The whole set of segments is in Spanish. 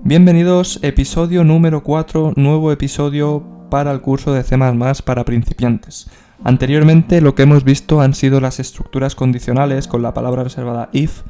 Bienvenidos, episodio número 4, nuevo episodio para el curso de C++ para principiantes. Anteriormente lo que hemos visto han sido las estructuras condicionales con la palabra reservada if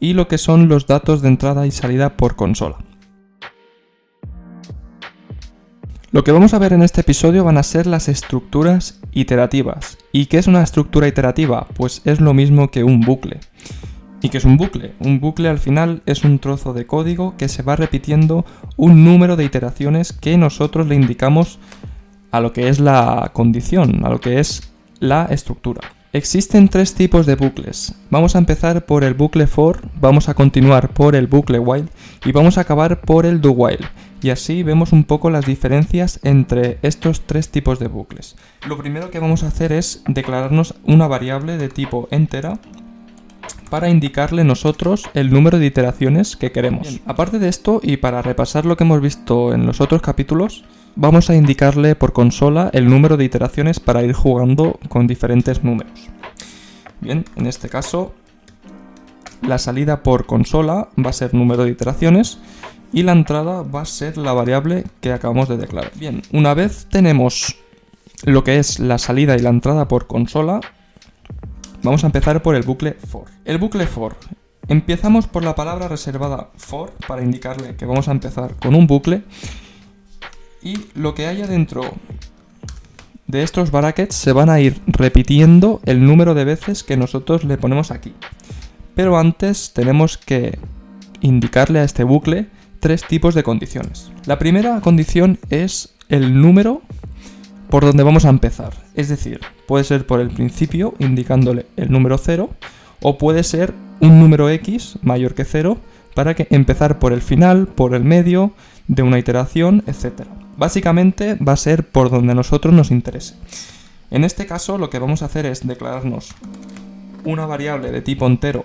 y lo que son los datos de entrada y salida por consola. Lo que vamos a ver en este episodio van a ser las estructuras iterativas. ¿Y qué es una estructura iterativa? Pues es lo mismo que un bucle. ¿Y qué es un bucle? Un bucle al final es un trozo de código que se va repitiendo un número de iteraciones que nosotros le indicamos a lo que es la condición, a lo que es la estructura. Existen tres tipos de bucles. Vamos a empezar por el bucle for, vamos a continuar por el bucle while y vamos a acabar por el do while. Y así vemos un poco las diferencias entre estos tres tipos de bucles. Lo primero que vamos a hacer es declararnos una variable de tipo entera para indicarle nosotros el número de iteraciones que queremos. Bien, aparte de esto, y para repasar lo que hemos visto en los otros capítulos, vamos a indicarle por consola el número de iteraciones para ir jugando con diferentes números. Bien, en este caso, la salida por consola va a ser número de iteraciones y la entrada va a ser la variable que acabamos de declarar. Bien, una vez tenemos lo que es la salida y la entrada por consola, vamos a empezar por el bucle for. El bucle for. Empezamos por la palabra reservada for para indicarle que vamos a empezar con un bucle y lo que haya dentro de estos brackets se van a ir repitiendo el número de veces que nosotros le ponemos aquí. Pero antes tenemos que indicarle a este bucle tres tipos de condiciones. La primera condición es el número por donde vamos a empezar, es decir, puede ser por el principio indicándole el número 0 o puede ser un número x mayor que 0 para que empezar por el final, por el medio de una iteración, etc. Básicamente va a ser por donde a nosotros nos interese. En este caso lo que vamos a hacer es declararnos una variable de tipo entero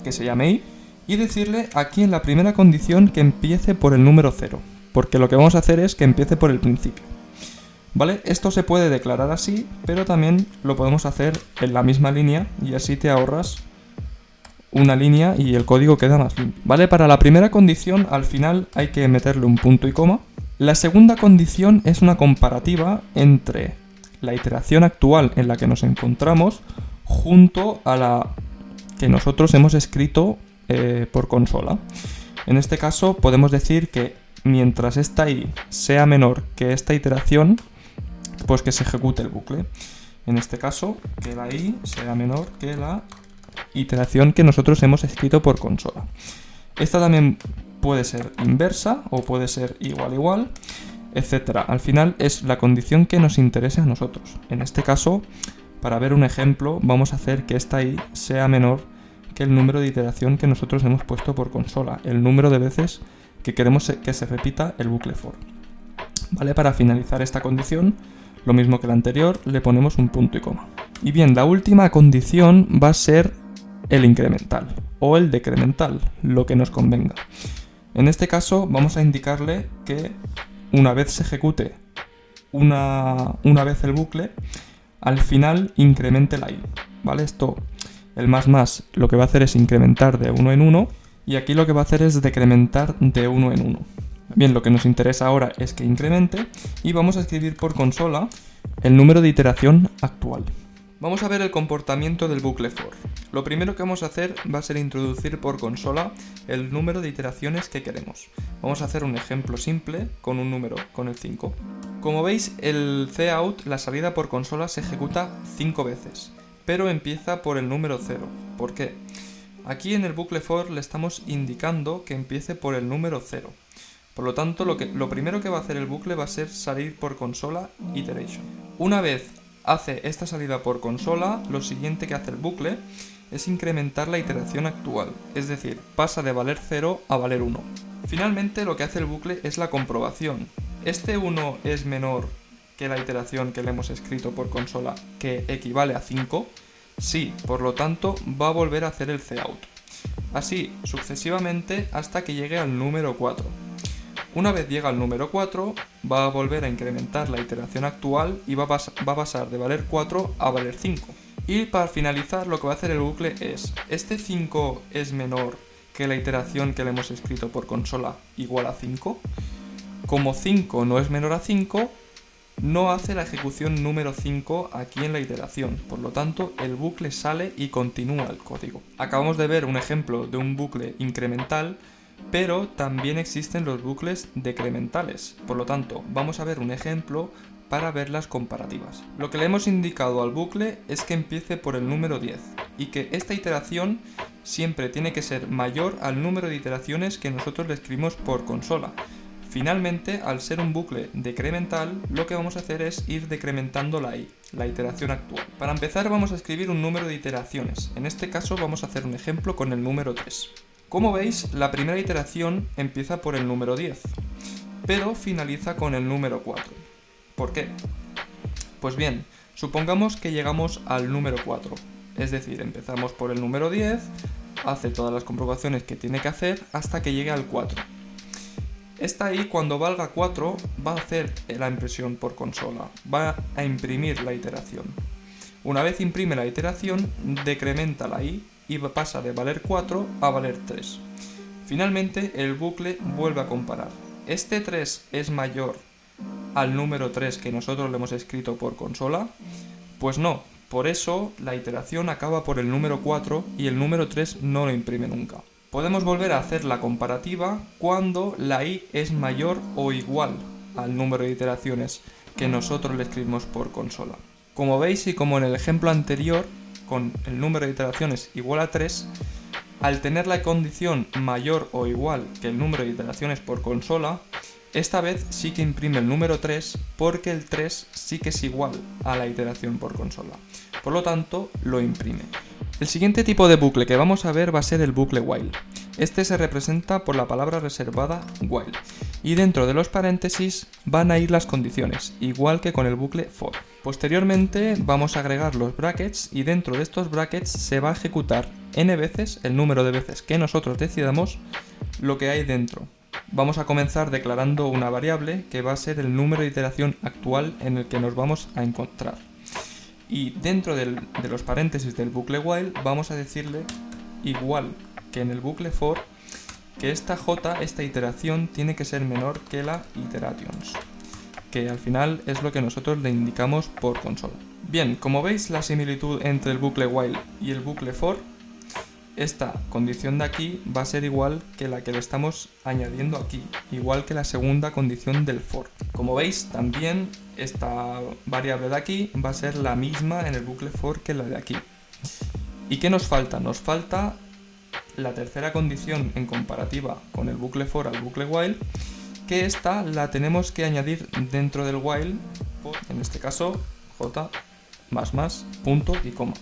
que se llame i y decirle aquí en la primera condición que empiece por el número 0, porque lo que vamos a hacer es que empiece por el principio. ¿Vale? Esto se puede declarar así, pero también lo podemos hacer en la misma línea y así te ahorras una línea y el código queda más limpio. ¿Vale? Para la primera condición al final hay que meterle un punto y coma. La segunda condición es una comparativa entre la iteración actual en la que nos encontramos junto a la que nosotros hemos escrito por consola. En este caso podemos decir que mientras esta i sea menor que esta iteración, pues que se ejecute el bucle. En este caso, que la i sea menor que la iteración que nosotros hemos escrito por consola. Esta también puede ser inversa o puede ser igual, etc. Al final es la condición que nos interese a nosotros. En este caso, para ver un ejemplo, vamos a hacer que esta i sea menor que el número de iteración que nosotros hemos puesto por consola, el número de veces que queremos que se repita el bucle for. ¿Vale? Para finalizar esta condición, lo mismo que la anterior, le ponemos un punto y coma. Y bien, la última condición va a ser el incremental o el decremental, lo que nos convenga. En este caso vamos a indicarle que una vez se ejecute una vez el bucle, al final incremente la i. ¿Vale? Esto, el más lo que va a hacer es incrementar de 1 en 1 y aquí lo que va a hacer es decrementar de 1 en 1. Bien, lo que nos interesa ahora es que incremente y vamos a escribir por consola el número de iteración actual. Vamos a ver el comportamiento del bucle for. Lo primero que vamos a hacer va a ser introducir por consola el número de iteraciones que queremos. Vamos a hacer un ejemplo simple con un número, con el 5. Como veis, el cout, la salida por consola, se ejecuta 5 veces, pero empieza por el número 0. ¿Por qué? Aquí en el bucle for le estamos indicando que empiece por el número 0. Por lo tanto, lo primero que va a hacer el bucle va a ser salir por consola iteration. Una vez hace esta salida por consola, lo siguiente que hace el bucle es incrementar la iteración actual, es decir, pasa de valer 0 a valer 1. Finalmente, lo que hace el bucle es la comprobación. Este 1 es menor que la iteración que le hemos escrito por consola, que equivale a 5. Sí, por lo tanto, va a volver a hacer el cout. Así, sucesivamente, hasta que llegue al número 4. Una vez llega al número 4, va a volver a incrementar la iteración actual y va a pasar de valer 4 a valer 5. Y para finalizar, lo que va a hacer el bucle es, ¿este 5 es menor que la iteración que le hemos escrito por consola igual a 5. Como 5 no es menor a 5, no hace la ejecución número 5 aquí en la iteración, por lo tanto el bucle sale y continúa el código. Acabamos de ver un ejemplo de un bucle incremental, pero también existen los bucles decrementales, por lo tanto vamos a ver un ejemplo para ver las comparativas. Lo que le hemos indicado al bucle es que empiece por el número 10 y que esta iteración siempre tiene que ser mayor al número de iteraciones que nosotros le escribimos por consola. Finalmente, al ser un bucle decremental, lo que vamos a hacer es ir decrementando la i, la iteración actual. Para empezar vamos a escribir un número de iteraciones. En este caso vamos a hacer un ejemplo con el número 3. Como veis, la primera iteración empieza por el número 10, pero finaliza con el número 4. ¿Por qué? Pues bien, supongamos que llegamos al número 4, es decir, empezamos por el número 10, hace todas las comprobaciones que tiene que hacer hasta que llegue al 4. Esta i, cuando valga 4, va a hacer la impresión por consola, va a imprimir la iteración. Una vez imprime la iteración, decrementa la i y pasa de valer 4 a valer 3. Finalmente, el bucle vuelve a comparar. ¿Este 3 es mayor al número 3 que nosotros le hemos escrito por consola? Pues no, por eso la iteración acaba por el número 4 y el número 3 no lo imprime nunca. Podemos volver a hacer la comparativa cuando la i es mayor o igual al número de iteraciones que nosotros le escribimos por consola. Como veis y como en el ejemplo anterior, con el número de iteraciones igual a 3, al tener la condición mayor o igual que el número de iteraciones por consola, esta vez sí que imprime el número 3 porque el 3 sí que es igual a la iteración por consola. Por lo tanto, lo imprime. El siguiente tipo de bucle que vamos a ver va a ser el bucle while. Este se representa por la palabra reservada while, y dentro de los paréntesis van a ir las condiciones, igual que con el bucle for. Posteriormente vamos a agregar los brackets y dentro de estos brackets se va a ejecutar n veces, el número de veces que nosotros decidamos, lo que hay dentro. Vamos a comenzar declarando una variable que va a ser el número de iteración actual en el que nos vamos a encontrar. Y dentro de los paréntesis del bucle while vamos a decirle, igual que en el bucle for, que esta iteración tiene que ser menor que la iterations, que al final es lo que nosotros le indicamos por consola. Bien, como veis la similitud entre el bucle while y el bucle for, esta condición de aquí va a ser igual que la que le estamos añadiendo aquí, igual que la segunda condición del for. Como veis, también esta variable de aquí va a ser la misma en el bucle for que la de aquí. ¿Y qué nos falta? Nos falta la tercera condición en comparativa con el bucle for al bucle while, que esta la tenemos que añadir dentro del while, en este caso j punto y coma.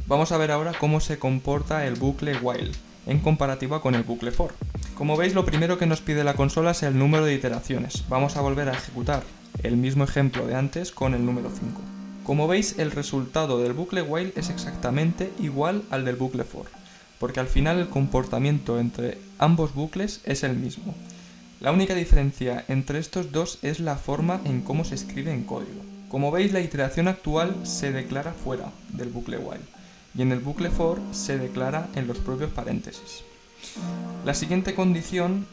Vamos a ver ahora cómo se comporta el bucle while en comparativa con el bucle for. Como veis, lo primero que nos pide la consola es el número de iteraciones. Vamos a volver a ejecutar el mismo ejemplo de antes con el número 5. Como veis, el resultado del bucle while es exactamente igual al del bucle for, porque al final el comportamiento entre ambos bucles es el mismo. La única diferencia entre estos dos es la forma en cómo se escribe en código. Como veis, la iteración actual se declara fuera del bucle while, y en el bucle for se declara en los propios paréntesis. La siguiente condición,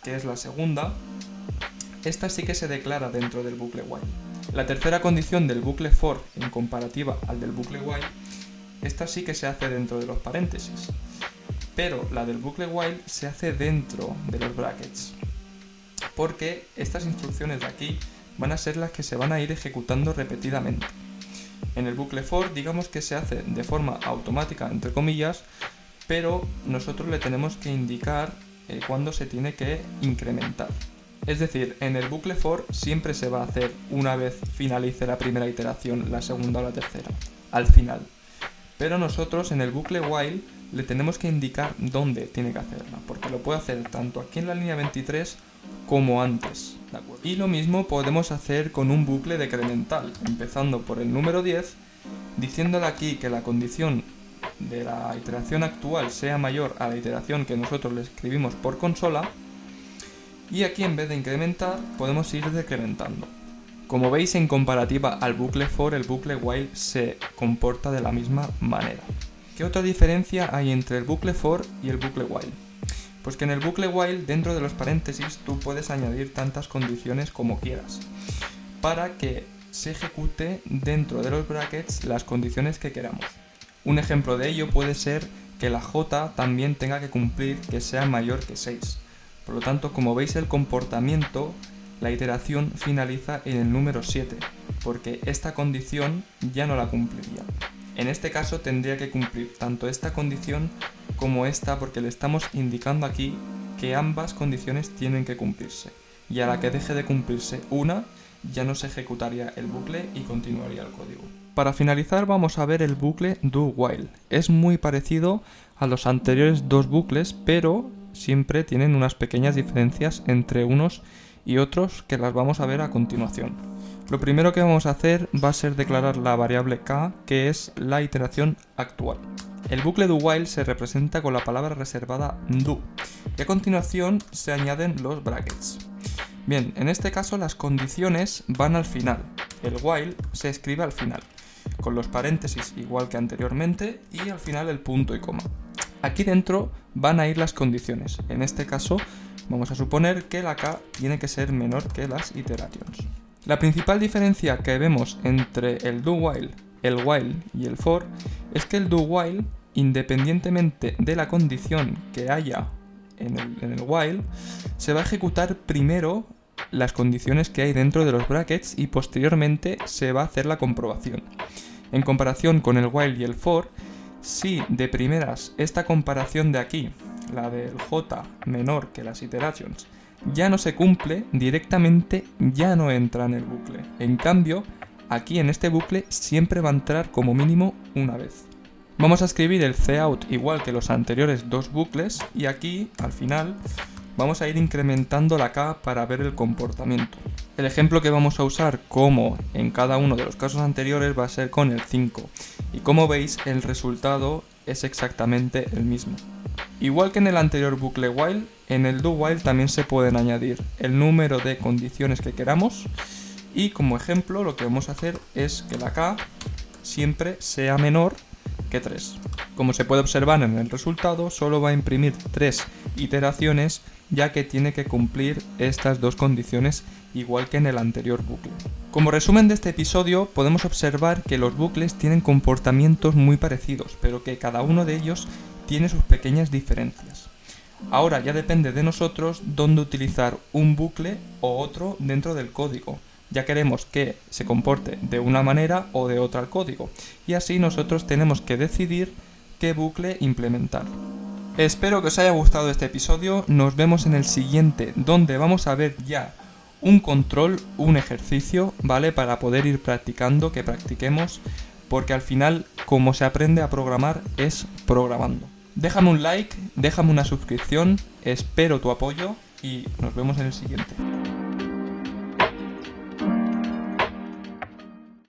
que es la segunda, esta sí que se declara dentro del bucle while. La tercera condición del bucle for en comparativa al del bucle while, esta sí que se hace dentro de los paréntesis, pero la del bucle while se hace dentro de los brackets, porque estas instrucciones de aquí van a ser las que se van a ir ejecutando repetidamente. En el bucle for, digamos que se hace de forma automática, entre comillas, pero nosotros le tenemos que indicar cuándo se tiene que incrementar. Es decir, en el bucle for siempre se va a hacer una vez finalice la primera iteración, la segunda o la tercera, al final. Pero nosotros en el bucle while le tenemos que indicar dónde tiene que hacerla, porque lo puede hacer tanto aquí en la línea 23 como antes, ¿de acuerdo? Y lo mismo podemos hacer con un bucle decremental, empezando por el número 10, diciéndole aquí que la condición de la iteración actual sea mayor a la iteración que nosotros le escribimos por consola, y aquí en vez de incrementar podemos ir decrementando. Como veis, en comparativa al bucle for, el bucle while se comporta de la misma manera. ¿Qué otra diferencia hay entre el bucle for y el bucle while? Pues que en el bucle while, dentro de los paréntesis, tú puedes añadir tantas condiciones como quieras para que se ejecute dentro de los brackets las condiciones que queramos. Un ejemplo de ello puede ser que la j también tenga que cumplir que sea mayor que 6. Por lo tanto, como veis, el comportamiento, la iteración finaliza en el número 7, porque esta condición ya no la cumpliría. En este caso tendría que cumplir tanto esta condición como esta, porque le estamos indicando aquí que ambas condiciones tienen que cumplirse. Y a la que deje de cumplirse una, ya no se ejecutaría el bucle y continuaría el código. Para finalizar vamos a ver el bucle do while. Es muy parecido a los anteriores dos bucles, pero siempre tienen unas pequeñas diferencias entre unos y otros que las vamos a ver a continuación. Lo primero que vamos a hacer va a ser declarar la variable k, que es la iteración actual. El bucle do while se representa con la palabra reservada do y a continuación se añaden los brackets. Bien, en este caso las condiciones van al final. El while se escribe al final, con los paréntesis igual que anteriormente y al final el punto y coma. Aquí dentro van a ir las condiciones. En este caso vamos a suponer que la k tiene que ser menor que las iterations. La principal diferencia que vemos entre el do while, el while y el for es que el do while, independientemente de la condición que haya en el while, se va a ejecutar primero las condiciones que hay dentro de los brackets y posteriormente se va a hacer la comprobación. En comparación con el while y el for, si de primeras esta comparación de aquí, la del j menor que las iterations, ya no se cumple, directamente ya no entra en el bucle. En cambio, aquí en este bucle siempre va a entrar como mínimo una vez. Vamos a escribir el cout igual que los anteriores dos bucles y aquí, al final, vamos a ir incrementando la k para ver el comportamiento. El ejemplo que vamos a usar, como en cada uno de los casos anteriores, va a ser con el 5. Y como veis, el resultado es exactamente el mismo. Igual que en el anterior bucle while, en el do while también se pueden añadir el número de condiciones que queramos y como ejemplo lo que vamos a hacer es que la k siempre sea menor que 3. Como se puede observar en el resultado, solo va a imprimir 3 iteraciones ya que tiene que cumplir estas dos condiciones igual que en el anterior bucle. Como resumen de este episodio, podemos observar que los bucles tienen comportamientos muy parecidos, pero que cada uno de ellos tiene sus pequeñas diferencias. Ahora ya depende de nosotros dónde utilizar un bucle o otro dentro del código. Ya queremos que se comporte de una manera o de otra el código, y así nosotros tenemos que decidir qué bucle implementar. Espero que os haya gustado este episodio, nos vemos en el siguiente, donde vamos a ver ya un control, un ejercicio, ¿vale? Para poder ir practicando, que practiquemos, porque al final, como se aprende a programar, es programando. Déjame un like, déjame una suscripción, espero tu apoyo y nos vemos en el siguiente.